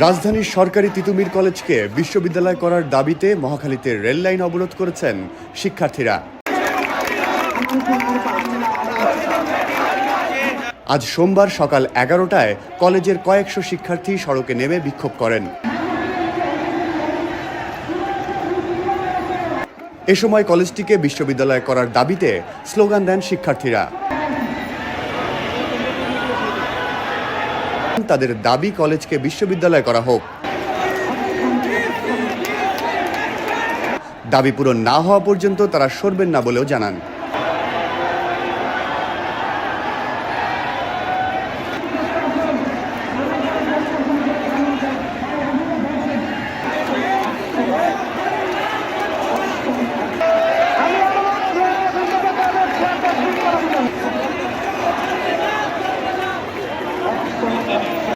রাজধানীর সরকারি তিতুমীর কলেজকে বিশ্ববিদ্যালয় করার দাবিতে মহাখালীতে রেল লাইন অবরোধ করেছেন শিক্ষার্থীরা। আজ সোমবার সকাল 11টায় কলেজের কয়েকশো শিক্ষার্থী সড়কে নেমে বিক্ষোভ করেন। এ সময় কলেজটিকে বিশ্ববিদ্যালয় করার দাবিতে স্লোগান দেন শিক্ষার্থীরা। তাদের দাবি কলেজকে বিশ্ববিদ্যালয় করা হোক। দাবি পূরণ না হওয়া পর্যন্ত তারা সরবেন না বলেও জানান।